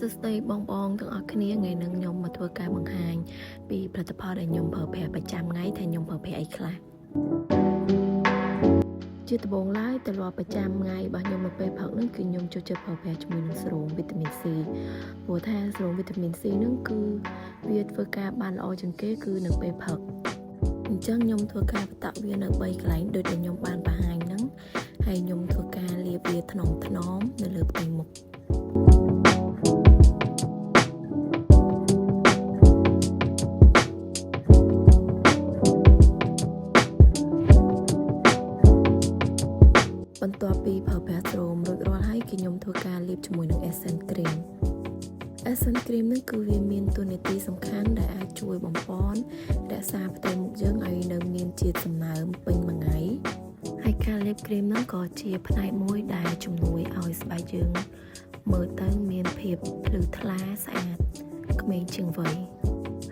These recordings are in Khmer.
សួស្តីបងទាំងអស់គ្នាថ្ងៃនេះខ្ញុំមកធ្វើការបង្ហាញពីផលិតផលដែលខ្ញុំប្រើប្រាស់ប្រចាំថ្ងៃថាខ្ញុំប្រើប្រាស់អីខ្លះជាដំបូងឡើយទម្លាប់ប្រចាំថ្ងៃរបស់ខ្ញុំនៅពេលព្រឹកហ្នឹងគឺខ្ញុំចូលចិត្តប្រើប្រាស់ជាមួយនឹងសេរ៉ូមវីតាមីន C ព្រោះថាសេរ៉ូមវីតាមីន C ហ្នឹងគឺវាធ្វើការបានល្អជាងគេគឺនៅពេលព្រឹកអញ្ចឹងខ្ញុំធ្វើការបន្តវានៅ3កន្លែងដូចដែលខ្ញុំបានបង្ហាញហ្នឹងហើយខ្ញុំធ្វើការលាបវាថ្នមនៅលើផ្ទៃមុខបន្ទាប់ពីប្រើប្រាស់សេរ៉ូមរួចរាល់ហើយគឺខ្ញុំធ្វើការលាបជាមួយនឹង Essence Cream ហ្នឹងគឺវាមានតួនាទីសំខាន់ដែលអាចជួយបំពន់រក្សាផ្ទៃមុខយើងឲ្យនៅមានជាតិសំណើមពេញមួយថ្ងៃហើយការលាបគ្រីមហ្នឹងក៏ជាផ្នែកមួយដែលជំនួយឲ្យស្បែកយើងមើលទៅមានភាពភ្លឺថ្លាស្អាតក្មេងជាងវ័យ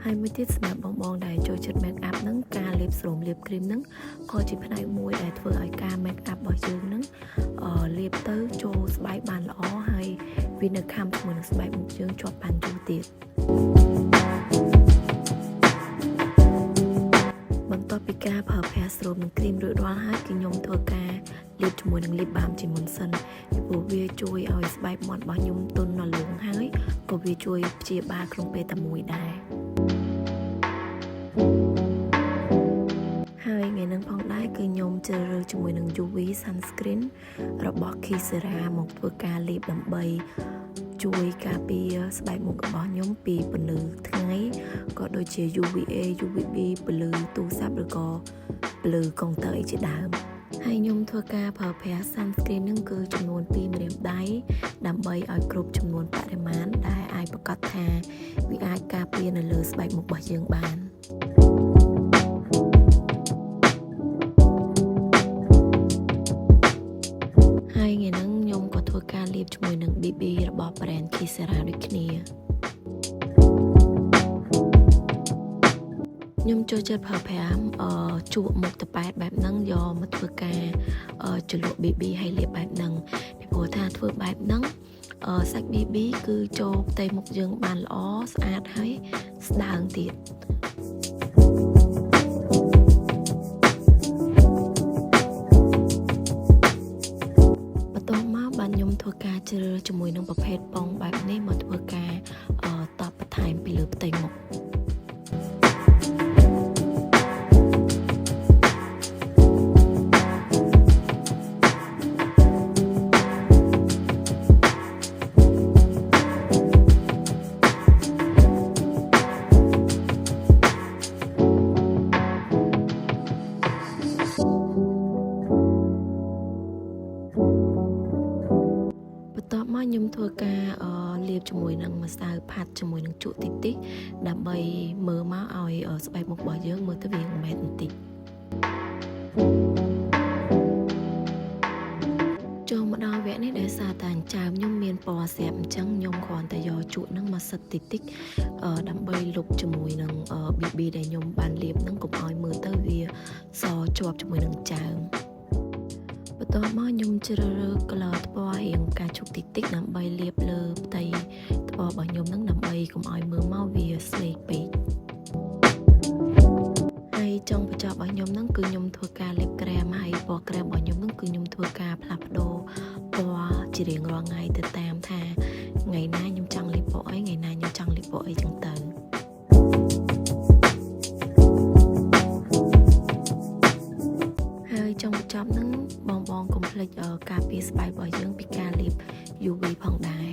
ហើយមួយទៀតសម្រាប់បងដែលចូលចិត្ត make up ហ្នឹងការលាបសេរ៉ូមលាបគ្រីមហ្នឹងក៏ជាផ្នែកមួយដែលធ្វើឲ្យការ make up របស់យើងហ្នឹងលាបទៅចូលស្បែកបានល្អហើយវានៅខំជាមួយនឹងស្បែកមុខយើងជាប់បានយូរទៀតបន្ទាប់ពីការប្រើប្រាស់សេរ៉ូមនិងគ្រីមរួចរាល់ហើយគឺខ្ញុំធ្វើការលាបជាមួយនឹង lip balm ជាមុនសិនពីព្រោះវាជួយឲ្យស្បែកមាត់របស់ខ្ញុំទន់រលោងហើយក៏វាជួយព្យាបាលក្នុងពេលតែមួយដែរហើយថ្ងៃនេះផងដែរគឺខ្ញុំជ្រើសរើសជាមួយនឹង UV sunscreen របស់ Kisera មកធ្វើការលាបដើម្បីជួយការពារស្បែកមុខរបស់ខ្ញុំពីពន្លឺថ្ងៃក៏ដូចជា UVA UVB ពន្លឺទូរស័ព្ទឬក៏ពន្លឺកុងទ័រអីជាដើមហើយខ្ញុំធ្វើការប្រើប្រាស់ sunscreen ហ្នឹងគឺចំនួន2ម្រាមដៃដើម្បីឲ្យគ្រប់ចំនួនបរិមាណដែលអាចប្រកាសថាវាអាចការពារនៅលើស្បែកមុខរបស់យើងបានហើយថ្ងៃហ្នឹងខ្ញុំក៏ធ្វើការលាបជាមួយនឹង BB របស់ brand Kisera ដូចគ្នាខ្ញុំចូលចិត្តប្រើប្រាស់ជក់មុខតប៉ែតបែបហ្នឹងយកមកធ្វើការជ្រលក់ BB ហើយលាបបែបហ្នឹងពីព្រោះថាធ្វើបែបហ្នឹងសាច់ BB គឺចូលផ្ទៃមុខយើងបានល្អស្អាតហើយស្ដើងទៀតខ្ញុំធ្វើការជ្រើសជាមួយនឹងប្រភេទប៉ុងបែបនេះមកធ្វើការតបបន្ថែមពីលើផ្ទៃមុខបន្ទាប់មកខ្ញុំធ្វើការលាបជាមួយនឹងម្សៅផាត់ជាមួយនឹងជក់តិចដើម្បីមើលមកឲ្យស្បែកមុខរបស់យើងមើលទៅវាម៉េតបន្តិចចូលមកដល់វគ្គនេះដែលសារតែអញ្ចើមខ្ញុំមានពណ៌ស្រាប់អញ្ចឹងខ្ញុំគ្រាន់តែយកជក់ហ្នឹងមកសិតតិចដើម្បីលុបជាមួយនឹង BB ដែលខ្ញុំបានលាបហ្នឹងកុំឲ្យមើលទៅវាសជាប់ជាមួយនឹងចើមបន្ទាប់មកខ្ញុំជ្រើសរើស color ថ្ពាល់រាងការជុកតិចដើម្បីលាបលើផ្ទៃថ្ពាល់របស់ខ្ញុំហ្នឹងដើម្បីកុំឲ្យមើលមកវាស្លេកពេកហើយចុងបញ្ចប់របស់ខ្ញុំហ្នឹងគឺខ្ញុំធ្វើការលាបក្រែមហើយពណ៌ក្រែមរបស់ខ្ញុំហ្នឹងគឺខ្ញុំធ្វើការផ្លាស់ប្ដូរពណ៌ជារៀងរាល់ថ្ងៃទៅតាមថាថ្ងៃណាខ្ញុំចង់លាបពណ៌អីថ្ងៃណាខ្ញុំចង់លាបពណ៌អីចឹងទៅហើយចុងបញ្ចប់ហ្នឹងបងកុំភ្លេចការពារស្បែករបស់យើងពីការលាប UV ផងដែរ